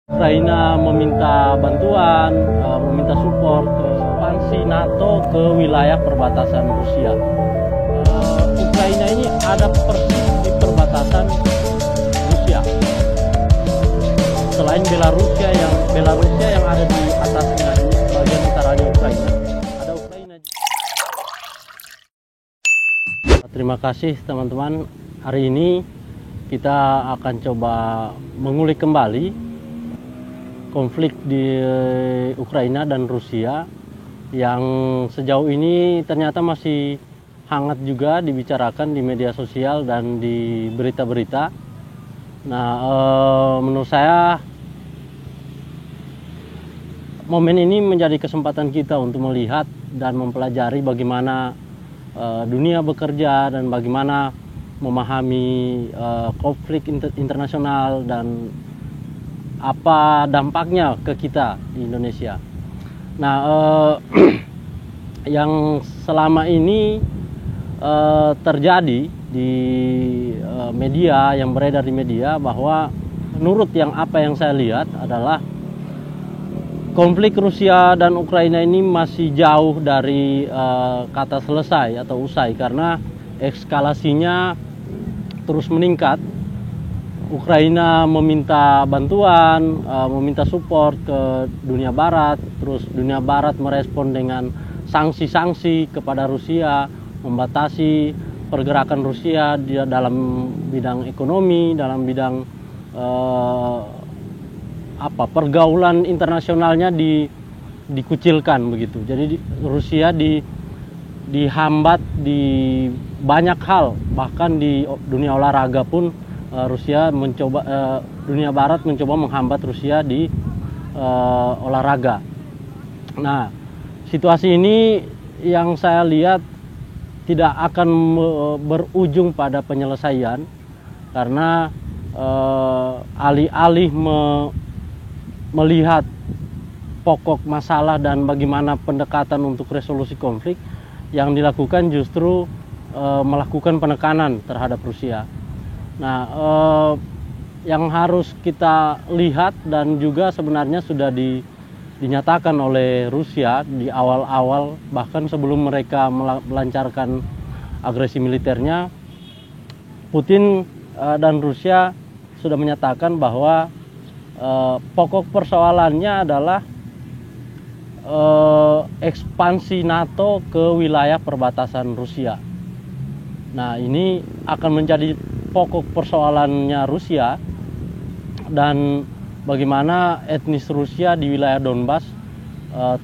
Ukraina meminta bantuan, meminta support ke ekspansi NATO ke wilayah perbatasan Rusia. Ukraina ini ada persis di perbatasan Rusia. Selain Belarusia yang ada di atasnya, bagian utaranya Ukraina, ada Ukraina. Terima kasih teman-teman. Hari ini kita akan coba mengulik kembali konflik di Ukraina dan Rusia yang sejauh ini ternyata masih hangat juga dibicarakan di media sosial dan di berita-berita. Nah, menurut saya momen ini menjadi kesempatan kita untuk melihat dan mempelajari bagaimana dunia bekerja dan bagaimana memahami konflik internasional dan apa dampaknya ke kita di Indonesia. Nah, yang selama ini terjadi di media, yang beredar di media, bahwa menurut apa yang saya lihat adalah konflik Rusia dan Ukraina ini masih jauh dari kata selesai atau usai, karena eskalasinya terus meningkat. Ukraina meminta bantuan, meminta support ke dunia barat, terus dunia barat merespon dengan sanksi-sanksi kepada Rusia, membatasi pergerakan Rusia dalam bidang ekonomi, dalam bidang pergaulan internasionalnya dikucilkan begitu. Jadi Rusia dihambat di banyak hal, bahkan di dunia olahraga pun dunia barat mencoba menghambat Rusia di olahraga. Nah, situasi ini yang saya lihat tidak akan berujung pada penyelesaian, karena alih-alih melihat pokok masalah dan bagaimana pendekatan untuk resolusi konflik, yang dilakukan justru melakukan penekanan terhadap Rusia. Nah, yang harus kita lihat dan juga sebenarnya sudah dinyatakan oleh Rusia di awal-awal, bahkan sebelum mereka melancarkan agresi militernya, Putin dan Rusia sudah menyatakan bahwa pokok persoalannya adalah ekspansi NATO ke wilayah perbatasan Rusia. Nah, ini akan menjadi pokok persoalannya Rusia, dan bagaimana etnis Rusia di wilayah Donbas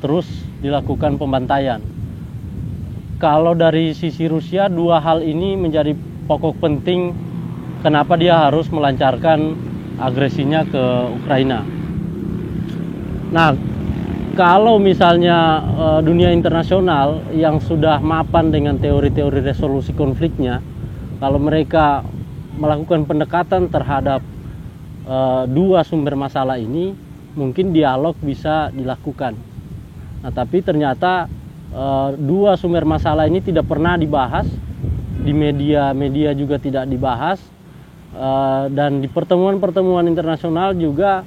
terus dilakukan pembantaian. Kalau dari sisi Rusia, dua hal ini menjadi pokok penting kenapa dia harus melancarkan agresinya ke Ukraina. Nah, kalau misalnya dunia internasional yang sudah mapan dengan teori-teori resolusi konfliknya, kalau mereka melakukan pendekatan terhadap dua sumber masalah ini, mungkin dialog bisa dilakukan. Nah, tapi ternyata dua sumber masalah ini tidak pernah dibahas di media juga tidak dibahas, dan di pertemuan-pertemuan internasional juga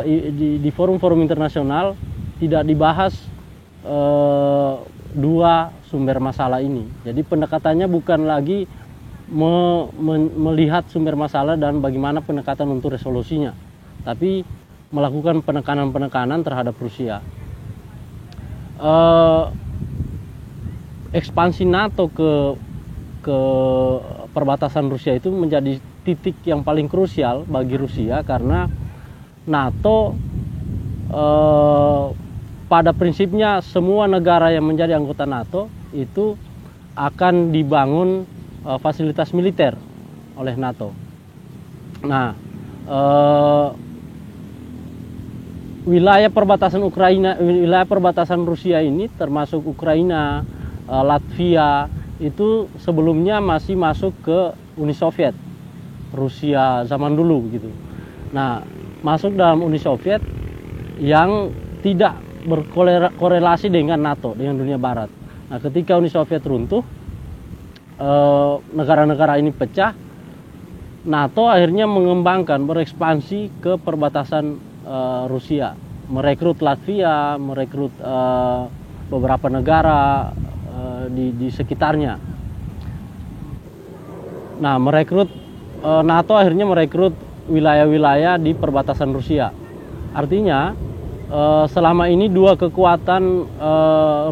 di forum-forum internasional tidak dibahas dua sumber masalah ini. Jadi pendekatannya bukan lagi melihat sumber masalah dan bagaimana pendekatan untuk resolusinya, tapi melakukan penekanan-penekanan terhadap Rusia. Ekspansi NATO ke perbatasan Rusia itu menjadi titik yang paling krusial bagi Rusia, karena NATO pada prinsipnya semua negara yang menjadi anggota NATO itu akan dibangun fasilitas militer oleh NATO. Nah, wilayah perbatasan Rusia ini termasuk Ukraina, Latvia, itu sebelumnya masih masuk ke Uni Soviet, Rusia zaman dulu gitu. Nah, masuk dalam Uni Soviet yang tidak berkorelasi dengan NATO, dengan dunia barat. Nah, ketika Uni Soviet runtuh, negara-negara ini pecah, NATO akhirnya mengembangkan, berekspansi ke perbatasan Rusia, merekrut Latvia, merekrut beberapa negara di sekitarnya. Nah, NATO akhirnya merekrut wilayah-wilayah di perbatasan Rusia. Artinya selama ini dua kekuatan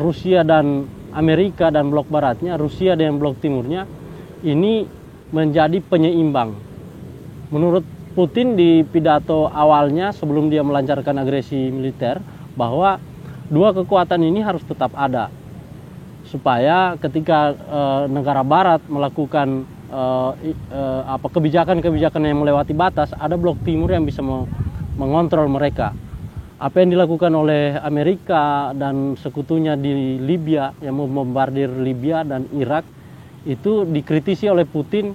Rusia dan Amerika dan blok baratnya, Rusia dan blok timurnya, ini menjadi penyeimbang. Menurut Putin di pidato awalnya sebelum dia melancarkan agresi militer, bahwa dua kekuatan ini harus tetap ada supaya ketika negara barat melakukan kebijakan-kebijakan yang melewati batas, ada blok timur yang bisa mengontrol mereka. Apa yang dilakukan oleh Amerika dan sekutunya di Libya yang membombardir Libya dan Irak itu dikritisi oleh Putin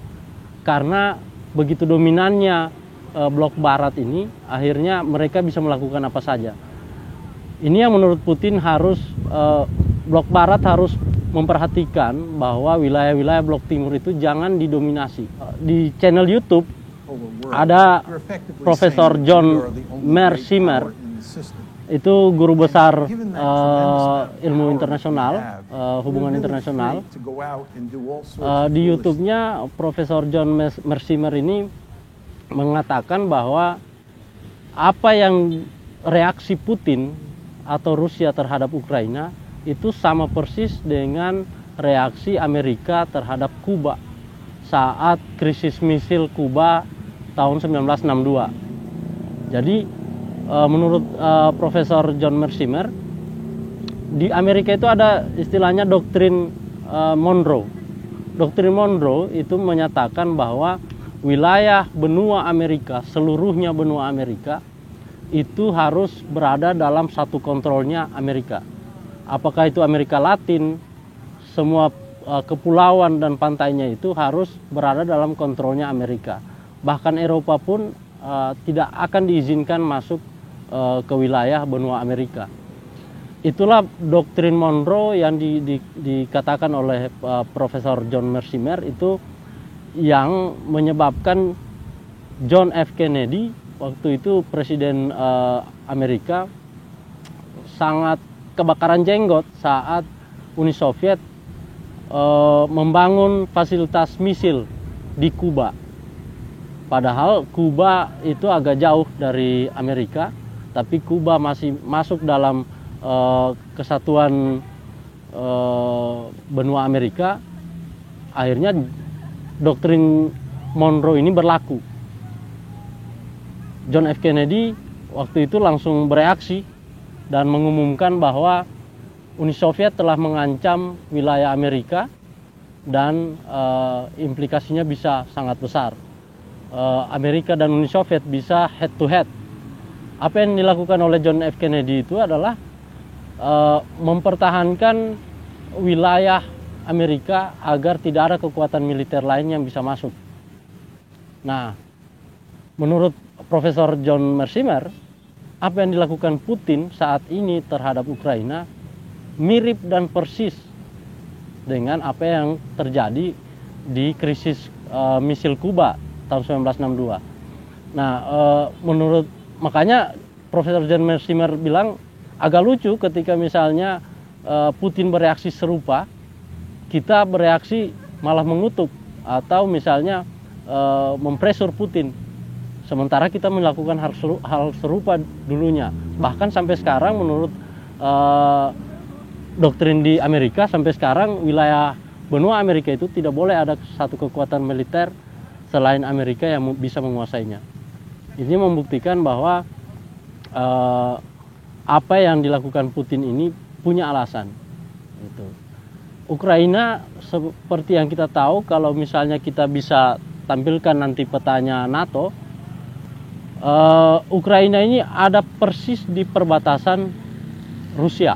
karena begitu dominannya blok barat ini, akhirnya mereka bisa melakukan apa saja. Ini yang menurut Putin harus blok barat harus memperhatikan bahwa wilayah-wilayah blok timur itu jangan didominasi. Di channel YouTube ada Profesor John Mercimer, itu guru besar ilmu internasional, hubungan internasional. Di YouTube-nya Profesor John Mercimer ini mengatakan bahwa apa yang reaksi Putin atau Rusia terhadap Ukraina itu sama persis dengan reaksi Amerika terhadap Kuba saat krisis misil Kuba tahun 1962. Jadi menurut Profesor John Mercimer, di Amerika itu ada istilahnya doktrin Monroe. Doktrin Monroe itu menyatakan bahwa wilayah benua Amerika, seluruhnya benua Amerika, itu harus berada dalam satu kontrolnya Amerika. Apakah itu Amerika Latin, semua kepulauan dan pantainya itu harus berada dalam kontrolnya Amerika. Bahkan Eropa pun tidak akan diizinkan masuk ke wilayah benua Amerika. Itulah doktrin Monroe yang dikatakan oleh Profesor John Mercimer, itu yang menyebabkan John F. Kennedy waktu itu Presiden Amerika sangat kebakaran jenggot saat Uni Soviet membangun fasilitas misil di Kuba. Padahal Kuba itu agak jauh dari Amerika, tapi Kuba masih masuk dalam kesatuan benua Amerika. Akhirnya doktrin Monroe ini berlaku. John F. Kennedy waktu itu langsung bereaksi dan mengumumkan bahwa Uni Soviet telah mengancam wilayah Amerika dan implikasinya bisa sangat besar. Amerika dan Uni Soviet bisa head to head. Apa yang dilakukan oleh John F. Kennedy itu adalah mempertahankan wilayah Amerika agar tidak ada kekuatan militer lain yang bisa masuk. Nah, menurut Profesor John Mercimer, apa yang dilakukan Putin saat ini terhadap Ukraina mirip dan persis dengan apa yang terjadi di krisis misil Kuba tahun 1962. Nah, makanya Profesor John Mercimer bilang agak lucu ketika misalnya Putin bereaksi serupa, kita bereaksi malah mengutuk atau misalnya mempresur Putin. Sementara kita melakukan hal serupa dulunya. Bahkan sampai sekarang menurut doktrin di Amerika, sampai sekarang wilayah benua Amerika itu tidak boleh ada satu kekuatan militer selain Amerika yang bisa menguasainya. Ini membuktikan bahwa apa yang dilakukan Putin ini punya alasan. Gitu. Ukraina seperti yang kita tahu, kalau misalnya kita bisa tampilkan nanti petanya NATO, Ukraina ini ada persis di perbatasan Rusia.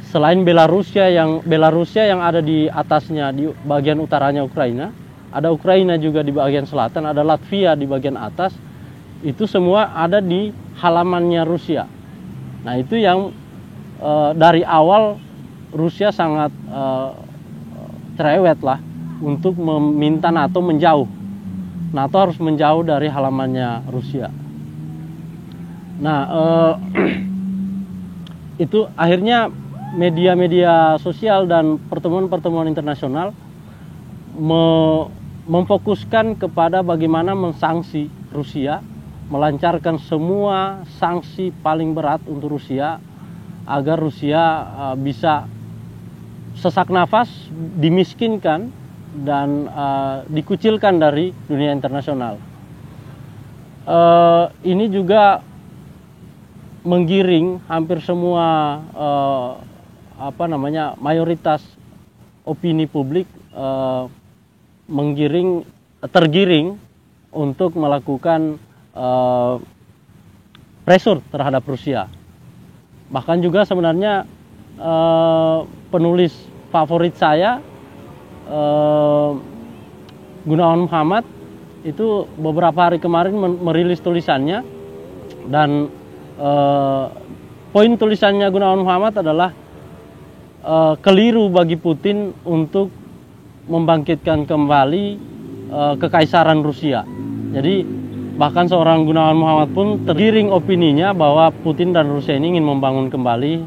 Selain Belarusia yang ada di atasnya, di bagian utaranya Ukraina, ada Ukraina juga di bagian selatan, ada Latvia di bagian atas. Itu semua ada di halamannya Rusia. Nah, itu yang dari awal Rusia sangat cerewet lah untuk meminta NATO menjauh. NATO harus menjauh dari halamannya Rusia. Nah, itu akhirnya media-media sosial dan pertemuan-pertemuan internasional memfokuskan kepada bagaimana mensanksi Rusia, melancarkan semua sanksi paling berat untuk Rusia agar Rusia bisa sesak nafas, dimiskinkan dan dikucilkan dari dunia internasional. Ini juga menggiring hampir semua mayoritas opini publik tergiring untuk melakukan pressure terhadap Rusia. Bahkan juga sebenarnya penulis favorit saya, Gunawan Muhammad, itu beberapa hari kemarin merilis tulisannya, dan poin tulisannya Gunawan Muhammad adalah keliru bagi Putin untuk membangkitkan kembali kekaisaran Rusia. Jadi bahkan seorang Gunawan Muhammad pun tergiring opininya bahwa Putin dan Rusia ini ingin membangun kembali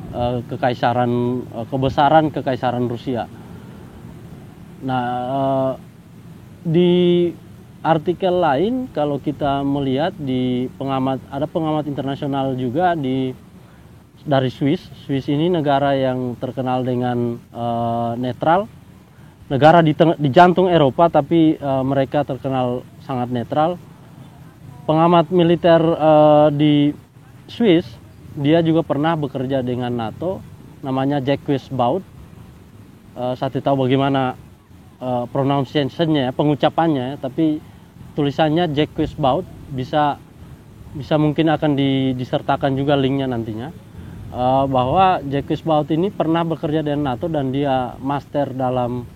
kebesaran kekaisaran Rusia. Nah, di artikel lain kalau kita melihat ada pengamat internasional juga dari Swiss. Swiss ini negara yang terkenal dengan netral. Negara di jantung Eropa, tapi mereka terkenal sangat netral. Pengamat militer di Swiss, dia juga pernah bekerja dengan NATO, namanya Jacques Baud. Saya tidak tahu bagaimana pronunciation-nya, pengucapannya, tapi tulisannya Jacques Baud, bisa mungkin akan disertakan juga linknya nantinya. Bahwa Jacques Baud ini pernah bekerja dengan NATO dan dia master dalam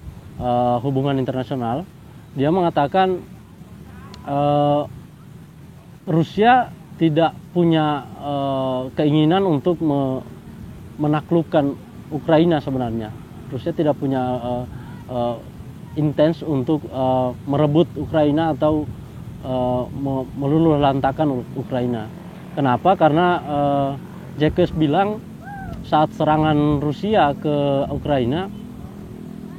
hubungan internasional. Dia mengatakan Rusia tidak punya keinginan untuk menaklukkan Ukraina sebenarnya. Rusia tidak punya intens untuk merebut Ukraina atau meluluhlantakan Ukraina. Kenapa? Karena Jacques bilang saat serangan Rusia ke Ukraina,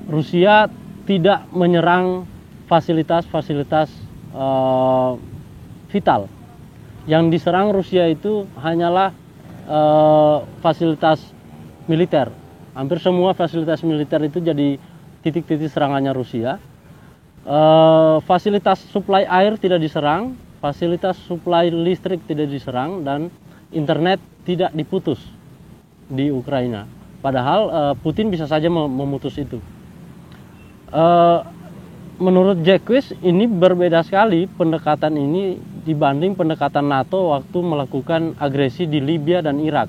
Rusia tidak menyerang fasilitas-fasilitas vital. Yang diserang Rusia itu hanyalah fasilitas militer. Hampir semua fasilitas militer itu jadi titik-titik serangannya Rusia. Fasilitas suplai air tidak diserang, fasilitas suplai listrik tidak diserang, dan internet tidak diputus di Ukraina. Padahal Putin bisa saja memutus itu. Menurut Jacques, ini berbeda sekali pendekatan ini dibanding pendekatan NATO waktu melakukan agresi di Libya dan Irak.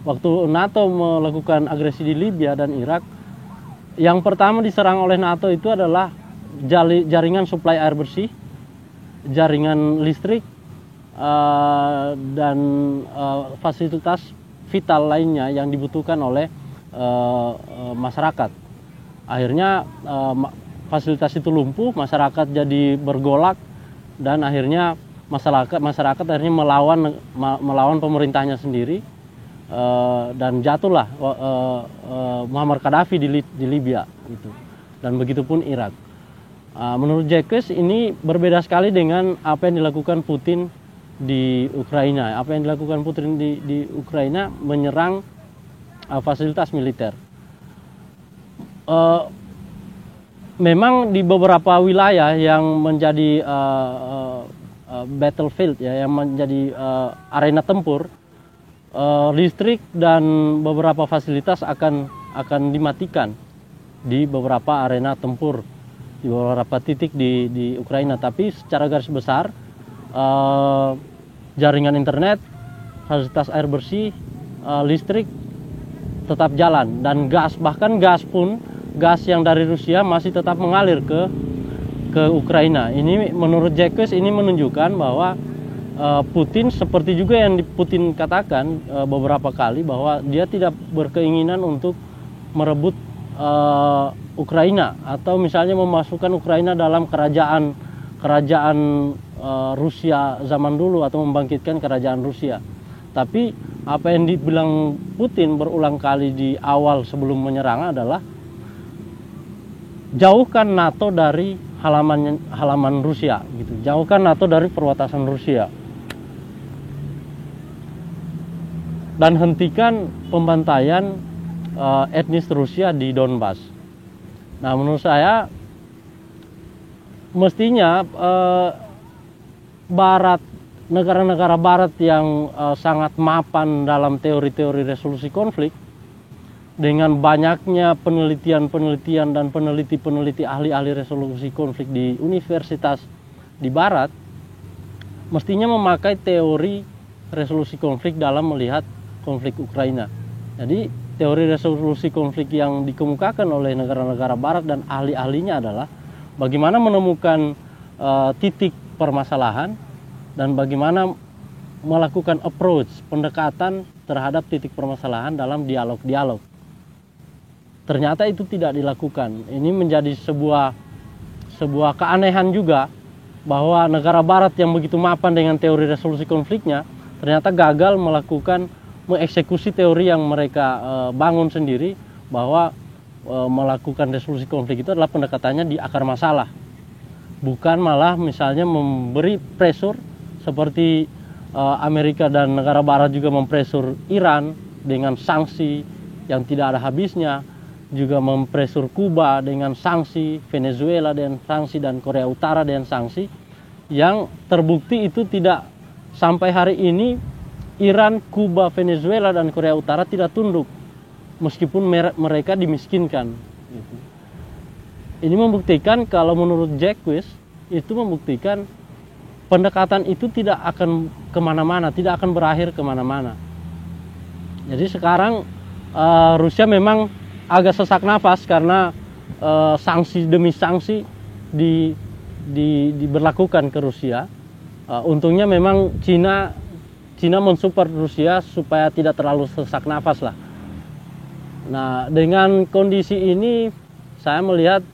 Waktu NATO melakukan agresi di Libya dan Irak, yang pertama diserang oleh NATO itu adalah jaringan suplai air bersih, jaringan listrik, dan fasilitas vital lainnya yang dibutuhkan oleh masyarakat. Akhirnya fasilitas itu lumpuh, masyarakat jadi bergolak, dan akhirnya masyarakat akhirnya melawan pemerintahnya sendiri, dan jatuhlah Muammar Gaddafi di Libya gitu. Dan begitupun Irak. Menurut Jacques, ini berbeda sekali dengan apa yang dilakukan Putin di Ukraina. Apa yang dilakukan Putin di Ukraina menyerang fasilitas militer. Memang di beberapa wilayah yang menjadi battlefield, ya, yang menjadi arena tempur, listrik dan beberapa fasilitas akan dimatikan di beberapa arena tempur, di beberapa titik di Ukraina. Tapi secara garis besar, jaringan internet, fasilitas air bersih, listrik tetap jalan, dan bahkan gas yang dari Rusia masih tetap mengalir ke Ukraina. Ini menurut Jacques ini menunjukkan bahwa Putin, seperti juga yang Putin katakan beberapa kali, bahwa dia tidak berkeinginan untuk merebut Ukraina atau misalnya memasukkan Ukraina dalam kerajaan Rusia zaman dulu atau membangkitkan kerajaan Rusia. Tapi apa yang dibilang Putin berulang kali di awal sebelum menyerang adalah jauhkan NATO dari halaman Rusia, gitu. Jauhkan NATO dari perbatasan Rusia. Dan hentikan pembantaian etnis Rusia di Donbas. Nah, menurut saya mestinya negara-negara Barat yang sangat mapan dalam teori-teori resolusi konflik, dengan banyaknya penelitian-penelitian dan peneliti-peneliti ahli-ahli resolusi konflik di universitas di Barat, mestinya memakai teori resolusi konflik dalam melihat konflik Ukraina. Jadi teori resolusi konflik yang dikemukakan oleh negara-negara Barat dan ahli-ahlinya adalah bagaimana menemukan titik permasalahan dan bagaimana melakukan approach, pendekatan terhadap titik permasalahan dalam dialog-dialog. Ternyata itu tidak dilakukan. Ini menjadi sebuah keanehan juga bahwa negara Barat yang begitu mapan dengan teori resolusi konfliknya ternyata gagal mengeksekusi teori yang mereka bangun sendiri, bahwa melakukan resolusi konflik itu adalah pendekatannya di akar masalah, bukan malah misalnya memberi pressure seperti Amerika dan negara Barat juga mempresur Iran dengan sanksi yang tidak ada habisnya, juga mempresur Kuba dengan sanksi, Venezuela dengan sanksi, dan Korea Utara dengan sanksi, yang terbukti itu tidak sampai hari ini Iran, Kuba, Venezuela, dan Korea Utara tidak tunduk meskipun mereka dimiskinkan. Ini membuktikan, kalau menurut Jacques, itu membuktikan pendekatan itu tidak akan kemana-mana, tidak akan berakhir kemana-mana. Jadi sekarang Rusia memang agak sesak nafas karena sanksi demi sanksi diberlakukan ke Rusia. Untungnya memang Cina mensupport Rusia supaya tidak terlalu sesak nafas lah. Nah, dengan kondisi ini saya melihat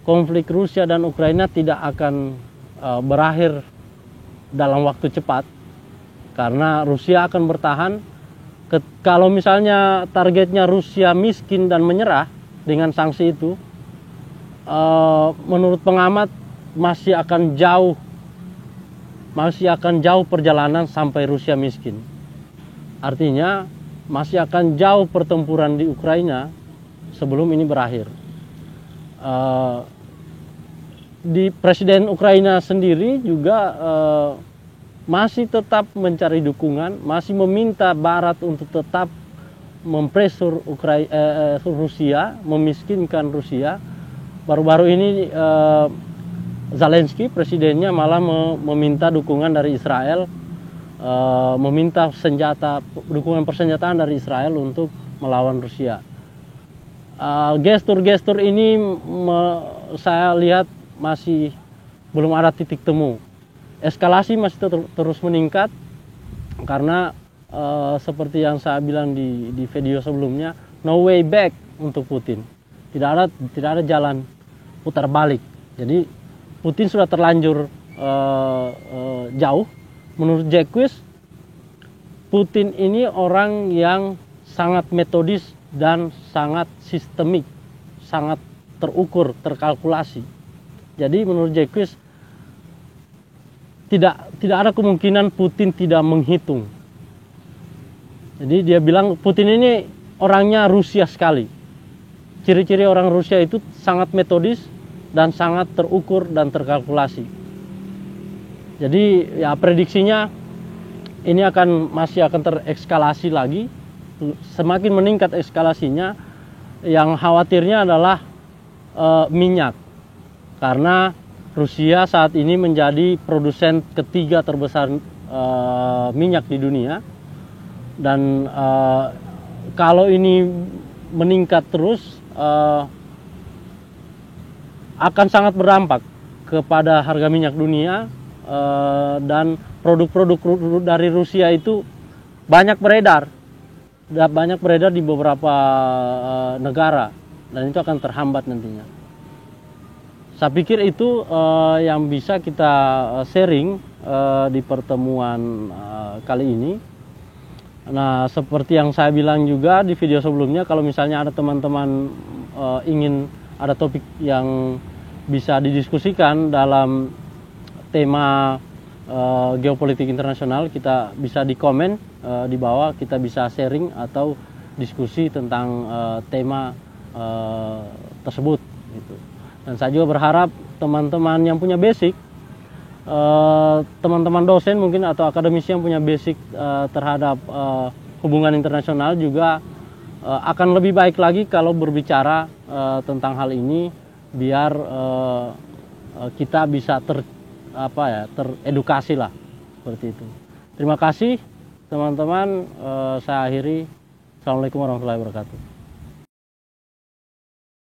konflik Rusia dan Ukraina tidak akan berakhir dalam waktu cepat, karena Rusia akan bertahan. Kalau misalnya targetnya Rusia miskin dan menyerah dengan sanksi itu, menurut pengamat masih akan jauh perjalanan sampai Rusia miskin. Artinya masih akan jauh pertempuran di Ukraina sebelum ini berakhir. Di Presiden Ukraina sendiri juga masih tetap mencari dukungan, masih meminta Barat untuk tetap mempresur Rusia, memiskinkan Rusia. Baru-baru ini Zelensky, presidennya, malah meminta dukungan dari Israel, meminta dukungan persenjataan dari Israel untuk melawan Rusia. Gestur-gestur ini saya lihat masih belum ada titik temu. Eskalasi masih terus meningkat karena seperti yang saya bilang di video sebelumnya, no way back untuk Putin. Tidak ada jalan putar balik. Jadi Putin sudah terlanjur jauh. Menurut Jacques, Putin ini orang yang sangat metodis dan sangat sistemik, sangat terukur, terkalkulasi. Jadi menurut Jacques tidak ada kemungkinan Putin tidak menghitung. Jadi dia bilang Putin ini orangnya Rusia sekali. Ciri-ciri orang Rusia itu sangat metodis dan sangat terukur dan terkalkulasi. Jadi ya prediksinya ini masih akan terekskalasi lagi. Semakin meningkat eskalasinya, yang khawatirnya adalah minyak. Karena Rusia saat ini menjadi produsen ketiga terbesar minyak di dunia. Dan kalau ini meningkat terus, akan sangat berdampak kepada harga minyak dunia, dan produk-produk dari Rusia itu banyak beredar di beberapa negara, dan itu akan terhambat nantinya. Saya pikir itu yang bisa kita sharing di pertemuan kali ini. Nah, seperti yang saya bilang juga di video sebelumnya, kalau misalnya ada teman-teman ingin ada topik yang bisa didiskusikan dalam tema geopolitik internasional, kita bisa di komen di bawah, kita bisa sharing atau diskusi tentang tema tersebut gitu. Dan saya juga berharap teman-teman yang punya basic, teman-teman dosen mungkin atau akademisi yang punya basic terhadap hubungan internasional juga akan lebih baik lagi kalau berbicara tentang hal ini, biar kita bisa teredukasi lah, seperti itu. Terima kasih teman-teman, saya akhiri. Assalamualaikum warahmatullahi wabarakatuh.